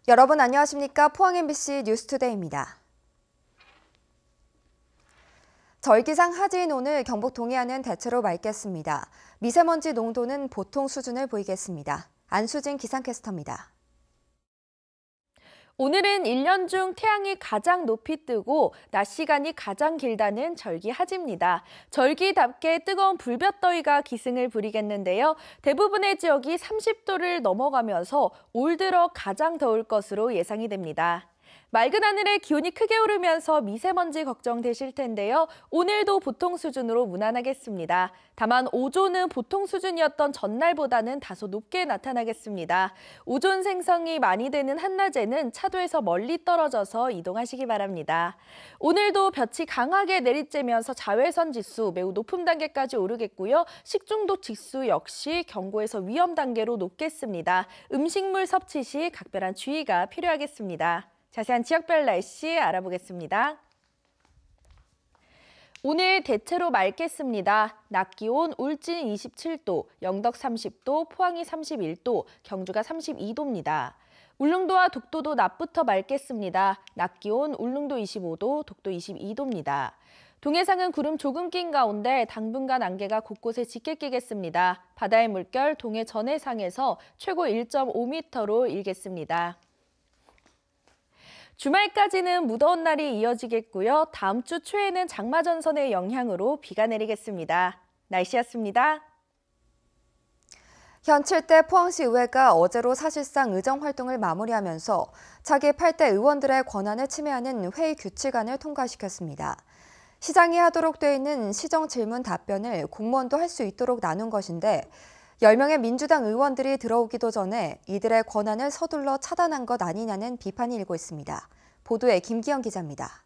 여러분 안녕하십니까? 포항 MBC 뉴스투데이입니다. 절기상 하지인 오늘 경북 동해안은 대체로 맑겠습니다. 미세먼지 농도는 보통 수준을 보이겠습니다. 안수진 기상캐스터입니다. 오늘은 1년 중 태양이 가장 높이 뜨고 낮 시간이 가장 길다는 절기 하지입니다. 절기답게 뜨거운 불볕더위가 기승을 부리겠는데요. 대부분의 지역이 30도를 넘어가면서 올 들어 가장 더울 것으로 예상이 됩니다. 맑은 하늘에 기온이 크게 오르면서 미세먼지 걱정되실 텐데요. 오늘도 보통 수준으로 무난하겠습니다. 다만 오존은 보통 수준이었던 전날보다는 다소 높게 나타나겠습니다. 오존 생성이 많이 되는 한낮에는 차도에서 멀리 떨어져서 이동하시기 바랍니다. 오늘도 볕이 강하게 내리쬐면서 자외선 지수 매우 높은 단계까지 오르겠고요. 식중독 지수 역시 경고에서 위험 단계로 높겠습니다. 음식물 섭취 시 각별한 주의가 필요하겠습니다. 자세한 지역별 날씨 알아보겠습니다. 오늘 대체로 맑겠습니다. 낮 기온 울진 27도, 영덕 30도, 포항이 31도, 경주가 32도입니다. 울릉도와 독도도 낮부터 맑겠습니다. 낮 기온 울릉도 25도, 독도 22도입니다. 동해상은 구름 조금 낀 가운데 당분간 안개가 곳곳에 짙게 끼겠습니다. 바다의 물결 동해 전해상에서 최고 1.5m로 일겠습니다. 주말까지는 무더운 날이 이어지겠고요. 다음 주 초에는 장마전선의 영향으로 비가 내리겠습니다. 날씨였습니다. 현 7대 포항시 의회가 어제로 사실상 의정 활동을 마무리하면서 차기 8대 의원들의 권한을 침해하는 회의 규칙안을 통과시켰습니다. 시장이 하도록 돼 있는 시정 질문 답변을 공무원도 할 수 있도록 나눈 것인데 10명의 민주당 의원들이 들어오기도 전에 이들의 권한을 서둘러 차단한 것 아니냐는 비판이 일고 있습니다. 보도에 김기영 기자입니다.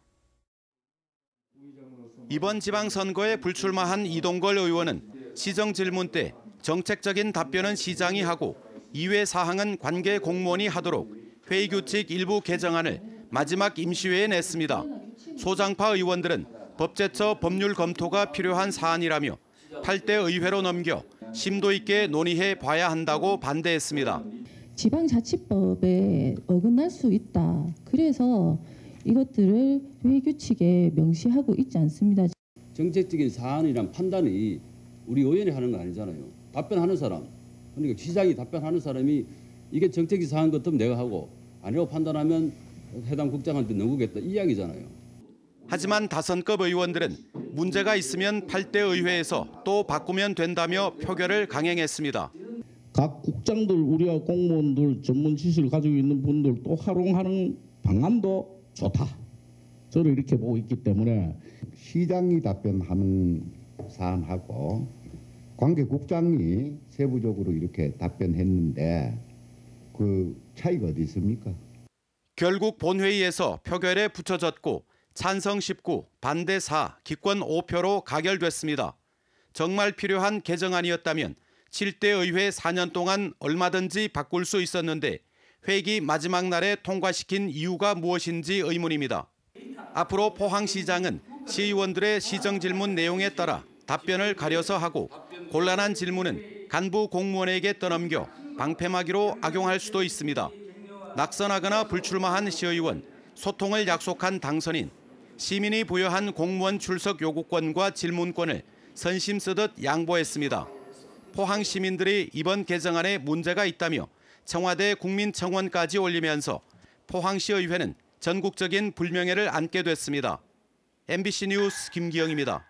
이번 지방선거에 불출마한 이동걸 의원은 시정 질문 때 정책적인 답변은 시장이 하고 이외 사항은 관계 공무원이 하도록 회의 규칙 일부 개정안을 마지막 임시회에 냈습니다. 소장파 의원들은 법제처 법률 검토가 필요한 사안이라며 8대 의회로 넘겨 심도 있게 논의해 봐야 한다고 반대했습니다. 지방자치법에 어긋날 수 있다. 그래서 이것들을 회의 규칙에 명시하고 있지 않습니다. 정책적인 사안이란 판단이 우리 의원이 하는 거 아니잖아요. 답변하는 사람, 그러니까 시장이 답변하는 사람이 이게 정책이 사안 같으면 내가 하고 아니라고 판단하면 해당 국장한테 넘기겠다 이 이야기잖아요. 하지만 다선급 의원들은 문제가 있으면 8대 의회에서 또 바꾸면 된다며 표결을 강행했습니다. 각 국장들, 우리가 공무원들, 전문 지식을 가지고 있는 분들 또 활용하는 방안도 좋다. 저는 이렇게 보고 있기 때문에 시장이 답변하는 사안하고 관계국장이 세부적으로 이렇게 답변했는데 그 차이가 어디 있습니까? 결국 본회의에서 표결에 붙여졌고 찬성 19, 반대 4, 기권 5표로 가결됐습니다. 정말 필요한 개정안이었다면 7대 의회 4년 동안 얼마든지 바꿀 수 있었는데 회기 마지막 날에 통과시킨 이유가 무엇인지 의문입니다. 앞으로 포항시장은 시의원들의 시정 질문 내용에 따라 답변을 가려서 하고 곤란한 질문은 간부 공무원에게 떠넘겨 방패막이로 악용할 수도 있습니다. 낙선하거나 불출마한 시의원, 소통을 약속한 당선인, 시민이 부여한 공무원 출석 요구권과 질문권을 선심 쓰듯 양보했습니다. 포항 시민들이 이번 개정안에 문제가 있다며 청와대 국민청원까지 올리면서 포항시의회는 전국적인 불명예를 안게 됐습니다. MBC 뉴스 김기영입니다.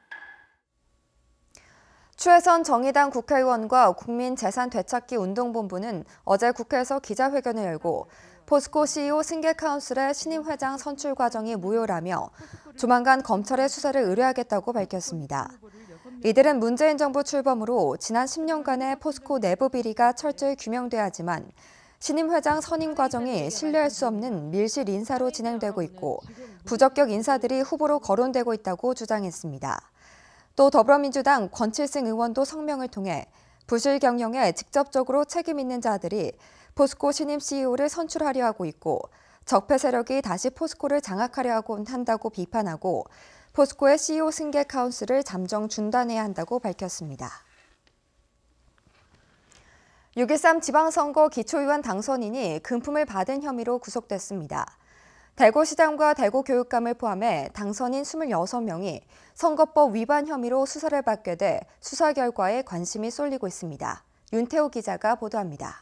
추혜선 정의당 국회의원과 국민재산되찾기운동본부는 어제 국회에서 기자회견을 열고 포스코 CEO 승계카운슬의 신임 회장 선출 과정이 무효라며 조만간 검찰의 수사를 의뢰하겠다고 밝혔습니다. 이들은 문재인 정부 출범으로 지난 10년간의 포스코 내부 비리가 철저히 규명돼야 하지만 신임 회장 선임 과정이 신뢰할 수 없는 밀실 인사로 진행되고 있고 부적격 인사들이 후보로 거론되고 있다고 주장했습니다. 또 더불어민주당 권칠승 의원도 성명을 통해 부실 경영에 직접적으로 책임 있는 자들이 포스코 신임 CEO를 선출하려 하고 있고 적폐 세력이 다시 포스코를 장악하려 한다고 비판하고 포스코의 CEO 승계 카운슬을 잠정 중단해야 한다고 밝혔습니다. 6.13 지방선거 기초의원 당선인이 금품을 받은 혐의로 구속됐습니다. 대구시장과 대구교육감을 포함해 당선인 26명이 선거법 위반 혐의로 수사를 받게 돼 수사 결과에 관심이 쏠리고 있습니다. 윤태호 기자가 보도합니다.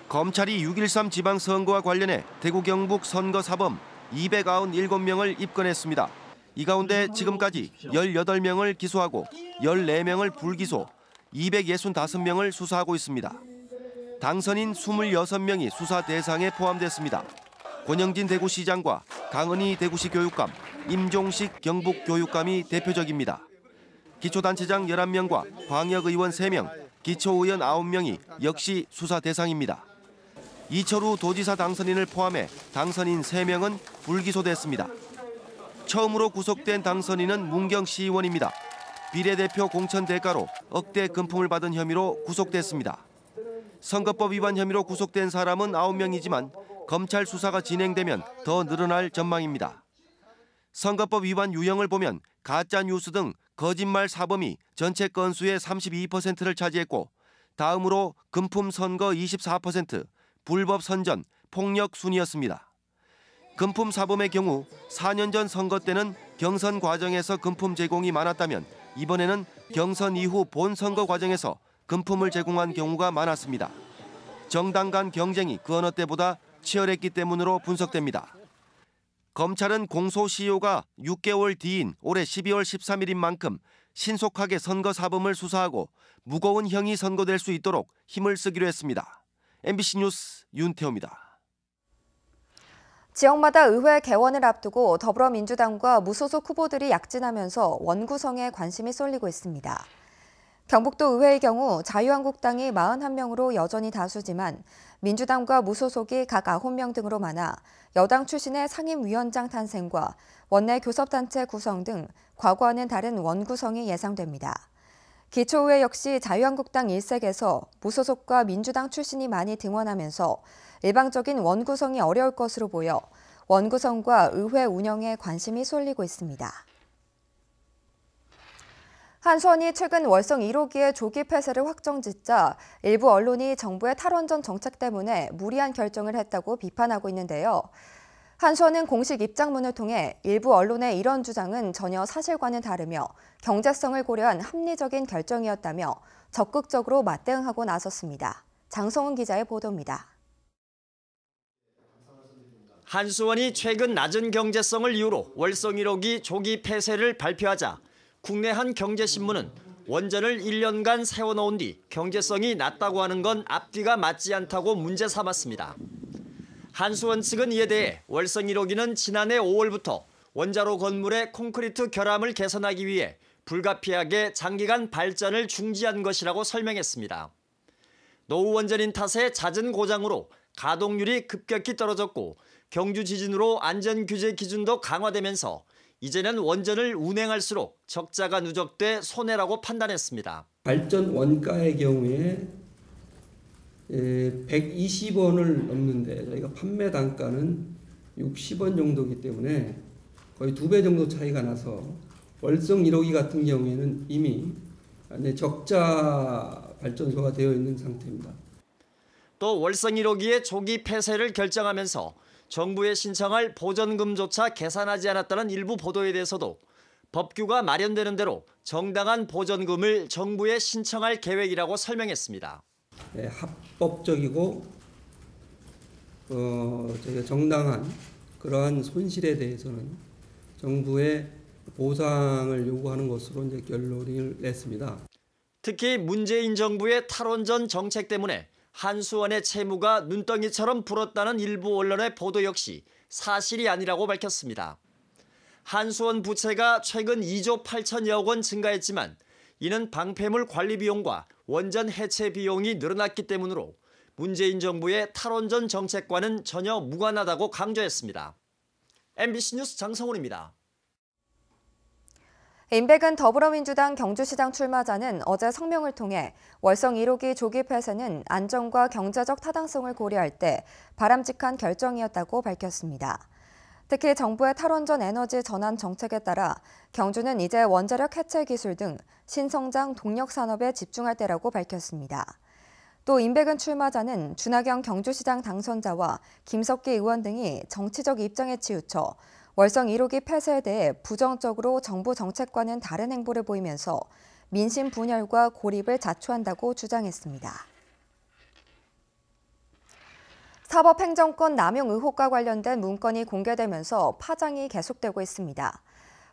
검찰이 6.13 지방선거와 관련해 대구 경북 선거사범 297명을 입건했습니다. 이 가운데 지금까지 18명을 기소하고 14명을 불기소, 265명을 수사하고 있습니다. 당선인 26명이 수사 대상에 포함됐습니다. 권영진 대구시장과 강은희 대구시 교육감, 임종식 경북교육감이 대표적입니다. 기초단체장 11명과 광역의원 3명, 기초의원 9명이 역시 수사 대상입니다. 이철우 도지사 당선인을 포함해 당선인 3명은 불기소됐습니다. 처음으로 구속된 당선인은 문경시의원입니다. 비례대표 공천 대가로 억대 금품을 받은 혐의로 구속됐습니다. 선거법 위반 혐의로 구속된 사람은 9명이지만 검찰 수사가 진행되면 더 늘어날 전망입니다. 선거법 위반 유형을 보면 가짜 뉴스 등 거짓말 사범이 전체 건수의 32%를 차지했고 다음으로 금품 선거 24%, 불법 선전, 폭력 순이었습니다. 금품 사범의 경우 4년 전 선거 때는 경선 과정에서 금품 제공이 많았다면 이번에는 경선 이후 본선거 과정에서 금품을 제공한 경우가 많았습니다. 정당 간 경쟁이 그 어느 때보다 치열했기 때문으로 분석됩니다. 검찰은 공소시효가 6개월 뒤인 올해 12월 13일인 만큼 신속하게 선거 사범을 수사하고 무거운 형이 선고될 수 있도록 힘을 쓰기로 했습니다. MBC 뉴스 윤태호입니다. 지역마다 의회 개원을 앞두고 더불어민주당과 무소속 후보들이 약진하면서 원구성에 관심이 쏠리고 있습니다. 경북도 의회의 경우 자유한국당이 41명으로 여전히 다수지만 민주당과 무소속이 각 9명 등으로 많아 여당 출신의 상임위원장 탄생과 원내 교섭단체 구성 등 과거와는 다른 원구성이 예상됩니다. 기초의회 역시 자유한국당 일색에서 무소속과 민주당 출신이 많이 등원하면서 일방적인 원구성이 어려울 것으로 보여 원구성과 의회 운영에 관심이 쏠리고 있습니다. 한수원이 최근 월성 1호기의 조기 폐쇄를 확정짓자 일부 언론이 정부의 탈원전 정책 때문에 무리한 결정을 했다고 비판하고 있는데요. 한수원은 공식 입장문을 통해 일부 언론의 이런 주장은 전혀 사실과는 다르며 경제성을 고려한 합리적인 결정이었다며 적극적으로 맞대응하고 나섰습니다. 장성훈 기자의 보도입니다. 한수원이 최근 낮은 경제성을 이유로 월성 1호기 조기 폐쇄를 발표하자 국내 한 경제신문은 원전을 1년간 세워놓은 뒤 경제성이 낮다고 하는 건 앞뒤가 맞지 않다고 문제 삼았습니다. 한수원 측은 이에 대해 월성 1호기는 지난해 5월부터 원자로 건물의 콘크리트 결함을 개선하기 위해 불가피하게 장기간 발전을 중지한 것이라고 설명했습니다. 노후 원전인 탓에 잦은 고장으로 가동률이 급격히 떨어졌고 경주 지진으로 안전규제 기준도 강화되면서 이제는 원전을 운행할수록 적자가 누적돼 손해라고 판단했습니다. 발전 원가의 경우에 120원을 넘는데 저희가 판매 단가는 60원 정도이기 때문에 거의 2배 정도 차이가 나서 월성 1호기 같은 경우에는 이미 적자 발전소가 되어 있는 상태입니다. 또 월성 1호기의 조기 폐쇄를 결정하면서 정부에 신청할 보전금조차 계산하지 않았다는 일부 보도에 대해서도 법규가 마련되는 대로 정당한 보전금을 정부에 신청할 계획이라고 설명했습니다. 네, 합법적이고 저희가 정당한 그러한 손실에 대해서는 정부에 보상을 요구하는 것으로 이제 결론을 냈습니다. 특히 문재인 정부의 탈원전 정책 때문에 한수원의 채무가 눈덩이처럼 불었다는 일부 언론의 보도 역시 사실이 아니라고 밝혔습니다. 한수원 부채가 최근 2조 8천여억 원 증가했지만 이는 방패물 관리 비용과 원전 해체 비용이 늘어났기 때문으로 문재인 정부의 탈원전 정책과는 전혀 무관하다고 강조했습니다. MBC 뉴스 장성훈입니다. 임백은 더불어민주당 경주시장 출마자는 어제 성명을 통해 월성 1호기 조기 폐쇄는 안전과 경제적 타당성을 고려할 때 바람직한 결정이었다고 밝혔습니다. 특히 정부의 탈원전 에너지 전환 정책에 따라 경주는 이제 원자력 해체 기술 등 신성장 동력 산업에 집중할 때라고 밝혔습니다. 또 임백은 출마자는 준하경 경주시장 당선자와 김석기 의원 등이 정치적 입장에 치우쳐 월성 1호기 폐쇄에 대해 부정적으로 정부 정책과는 다른 행보를 보이면서 민심 분열과 고립을 자초한다고 주장했습니다. 사법행정권 남용 의혹과 관련된 문건이 공개되면서 파장이 계속되고 있습니다.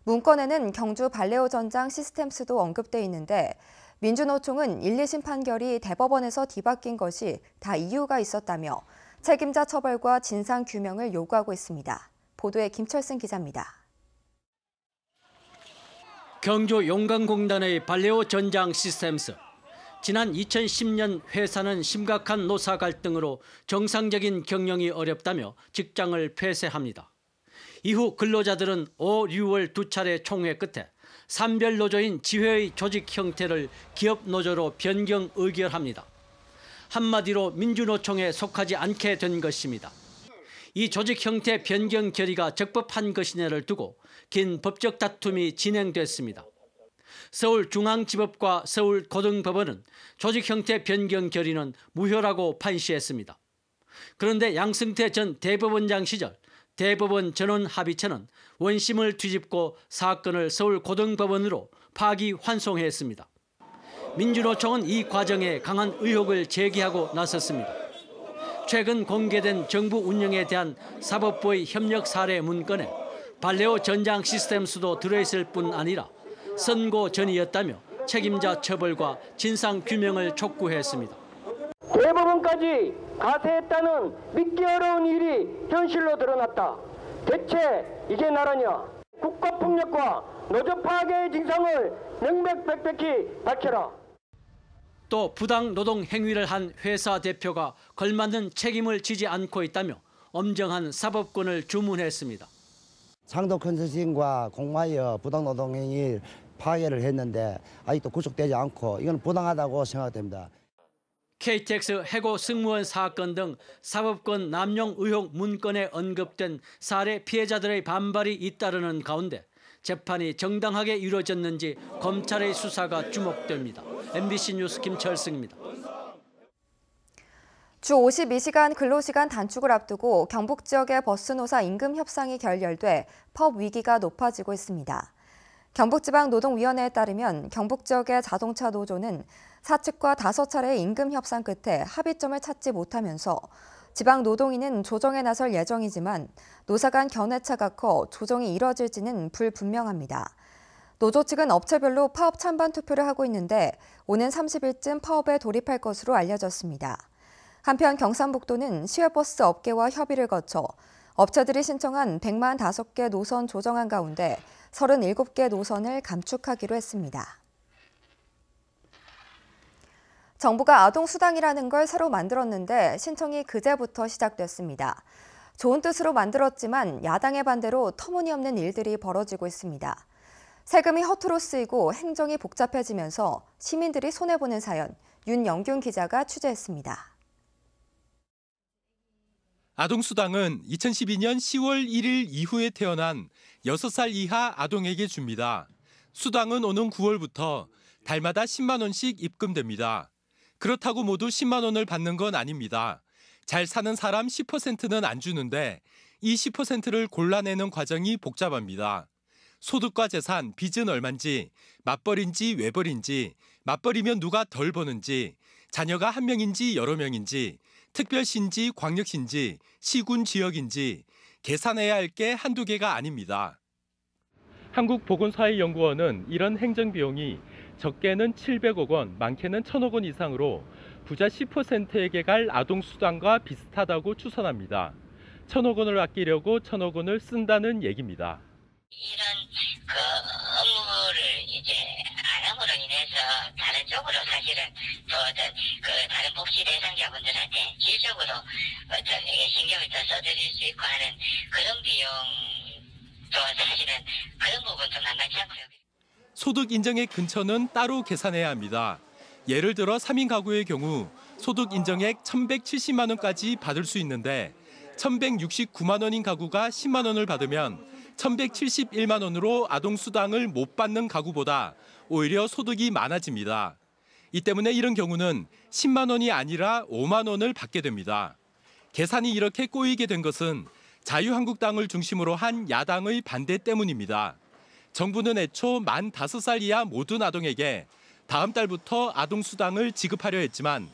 문건에는 경주 발레오 전장 시스템스도 언급돼 있는데 민주노총은 1, 2심 판결이 대법원에서 뒤바뀐 것이 다 이유가 있었다며 책임자 처벌과 진상 규명을 요구하고 있습니다. 보도에 김철승 기자입니다. 경주 용강공단의 발레오 전장 시스템스. 지난 2010년 회사는 심각한 노사 갈등으로 정상적인 경영이 어렵다며 직장을 폐쇄합니다. 이후 근로자들은 5, 6월 두 차례 총회 끝에 산별 노조인 지회의 조직 형태를 기업 노조로 변경 의결합니다. 한마디로 민주노총에 속하지 않게 된 것입니다. 이 조직 형태 변경 결의가 적법한 것이냐를 두고 긴 법적 다툼이 진행됐습니다. 서울중앙지법과 서울고등법원은 조직 형태 변경 결의는 무효라고 판시했습니다. 그런데 양승태 전 대법원장 시절 대법원 전원합의체는 원심을 뒤집고 사건을 서울고등법원으로 파기환송했습니다. 민주노총은 이 과정에 강한 의혹을 제기하고 나섰습니다. 최근 공개된 정부 운영에 대한 사법부의 협력 사례 문건에 발레오 전장 시스템스도 들어있을 뿐 아니라 선고 전이었다며 책임자 처벌과 진상 규명을 촉구했습니다. 대법원까지 가세했다는 믿기 어려운 일이 현실로 드러났다. 대체 이게 나라냐? 국가폭력과 노조 파괴의 진상을 명백백백히 밝혀라. 또 부당 노동 행위를 한 회사 대표가 걸맞는 책임을 지지 않고 있다며 엄정한 사법권을 주문했습니다. 창동 컨설팅과 공마이어 부당 노동 행위 파괴를 했는데 아직도 구속되지 않고 이건 부당하다고 생각됩니다. KTX 해고 승무원 사건 등 사법권 남용 의혹 문건에 언급된 사례 피해자들의 반발이 잇따르는 가운데 재판이 정당하게 이루어졌는지 검찰의 수사가 주목됩니다. MBC 뉴스 김철승입니다. 주 52시간 근로시간 단축을 앞두고 경북 지역의 버스노사 임금 협상이 결렬돼 법 위기가 높아지고 있습니다. 경북지방노동위원회에 따르면 경북 지역의 자동차 노조는 사측과 5차례의 임금 협상 끝에 합의점을 찾지 못하면서 지방노동위는 조정에 나설 예정이지만 노사 간 견해차가 커 조정이 이뤄질지는 불분명합니다. 노조 측은 업체별로 파업 찬반 투표를 하고 있는데 오는 30일쯤 파업에 돌입할 것으로 알려졌습니다. 한편 경상북도는 시외버스 업계와 협의를 거쳐 업체들이 신청한 145개 노선 조정안 가운데 37개 노선을 감축하기로 했습니다. 정부가 아동수당이라는 걸 새로 만들었는데 신청이 그제부터 시작됐습니다. 좋은 뜻으로 만들었지만 야당의 반대로 터무니없는 일들이 벌어지고 있습니다. 세금이 허투루 쓰이고 행정이 복잡해지면서 시민들이 손해보는 사연, 윤영균 기자가 취재했습니다. 아동수당은 2012년 10월 1일 이후에 태어난 6살 이하 아동에게 줍니다. 수당은 오는 9월부터 달마다 10만 원씩 입금됩니다. 그렇다고 모두 10만 원을 받는 건 아닙니다. 잘 사는 사람 10%는 안 주는데 이 10%를 골라내는 과정이 복잡합니다. 소득과 재산, 빚은 얼만지, 맞벌인지 외벌인지, 맞벌이면 누가 덜 버는지, 자녀가 한 명인지 여러 명인지, 특별시인지 광역시인지, 시군 지역인지 계산해야 할 게 한두 개가 아닙니다. 한국보건사회연구원은 이런 행정비용이 적게는 700억 원, 많게는 1000억 원 이상으로 부자 10%에게 갈 아동수당과 비슷하다고 추산합니다. 1000억 원을 아끼려고 1000억 원을 쓴다는 얘기입니다. 이런 업무를 이제 안 함으로 인해서 다른 쪽으로 사실은 또 어떤 다른 복지 대상자분들한테 질적으로 어떤 신경을 더 써드릴 수 있고 하는 그런 비용도 사실은 그런 부분도 만만치 않고요. 소득 인정액 근처는 따로 계산해야 합니다. 예를 들어 3인 가구의 경우 소득 인정액 1,170만 원까지 받을 수 있는데 1,169만 원인 가구가 10만 원을 받으면 1,171만 원으로 아동수당을 못 받는 가구보다 오히려 소득이 많아집니다. 이 때문에 이런 경우는 10만 원이 아니라 5만 원을 받게 됩니다. 계산이 이렇게 꼬이게 된 것은 자유한국당을 중심으로 한 야당의 반대 때문입니다. 정부는 애초 만 5살 이하 모든 아동에게 다음 달부터 아동수당을 지급하려 했지만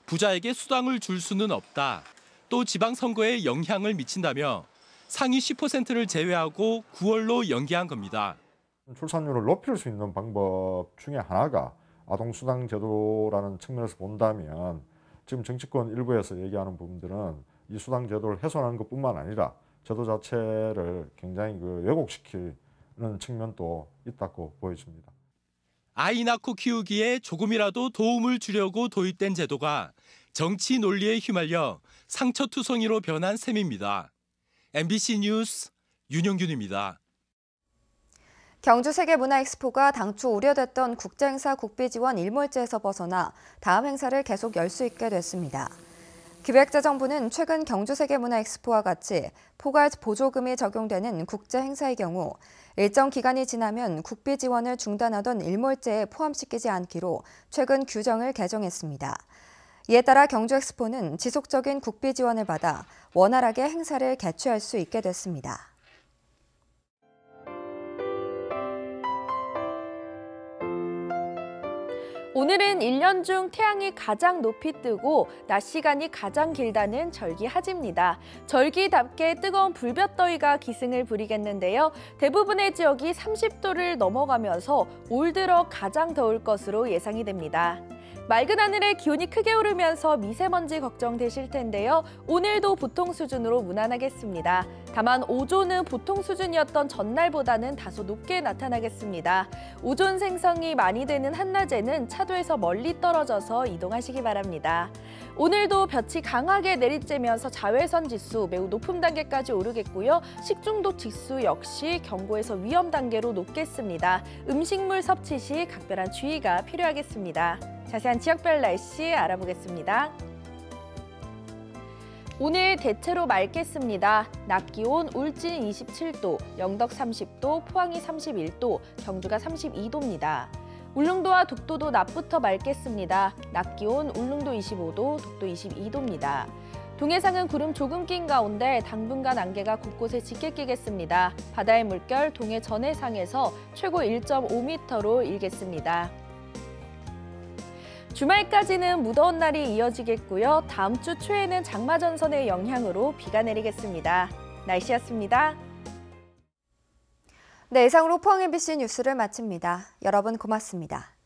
부자에게 수당을 줄 수는 없다. 또 지방선거에 영향을 미친다며 상위 10%를 제외하고 9월로 연기한 겁니다. 출산율을 높일 수 있는 방법 중에 하나가 아동수당 제도라는 측면에서 본다면 지금 정치권 일부에서 얘기하는 부분들은 이 수당 제도를 훼손하는 것뿐만 아니라 제도 자체를 굉장히 왜곡시키는 측면도 있다고 보여집니다. 아이 낳고 키우기에 조금이라도 도움을 주려고 도입된 제도가 정치 논리에 휘말려 상처투성이로 변한 셈입니다. MBC 뉴스 윤영균입니다. 경주세계문화엑스포가 당초 우려됐던 국제행사 국비지원 일몰제에서 벗어나 다음 행사를 계속 열 수 있게 됐습니다. 기획재정부는 최근 경주세계문화엑스포와 같이 포괄 보조금이 적용되는 국제행사의 경우 일정 기간이 지나면 국비 지원을 중단하던 일몰제에 포함시키지 않기로 최근 규정을 개정했습니다. 이에 따라 경주엑스포는 지속적인 국비 지원을 받아 원활하게 행사를 개최할 수 있게 됐습니다. 오늘은 1년 중 태양이 가장 높이 뜨고 낮 시간이 가장 길다는 절기 하지입니다. 절기답게 뜨거운 불볕더위가 기승을 부리겠는데요. 대부분의 지역이 30도를 넘어가면서 올 들어 가장 더울 것으로 예상이 됩니다. 맑은 하늘에 기온이 크게 오르면서 미세먼지 걱정되실 텐데요. 오늘도 보통 수준으로 무난하겠습니다. 다만 오존은 보통 수준이었던 전날보다는 다소 높게 나타나겠습니다. 오존 생성이 많이 되는 한낮에는 차도에서 멀리 떨어져서 이동하시기 바랍니다. 오늘도 볕이 강하게 내리쬐면서 자외선 지수 매우 높은 단계까지 오르겠고요. 식중독 지수 역시 경고에서 위험 단계로 높겠습니다. 음식물 섭취 시 각별한 주의가 필요하겠습니다. 자세한 지역별 날씨 알아보겠습니다. 오늘 대체로 맑겠습니다. 낮 기온 울진 27도, 영덕 30도, 포항이 31도, 경주가 32도입니다. 울릉도와 독도도 낮부터 맑겠습니다. 낮 기온 울릉도 25도, 독도 22도입니다. 동해상은 구름 조금 낀 가운데 당분간 안개가 곳곳에 짙게 끼겠습니다. 바다의 물결 동해 전해상에서 최고 1.5m로 일겠습니다. 주말까지는 무더운 날이 이어지겠고요. 다음 주 초에는 장마전선의 영향으로 비가 내리겠습니다. 날씨였습니다. 네, 이상으로 포항 MBC 뉴스를 마칩니다. 여러분 고맙습니다.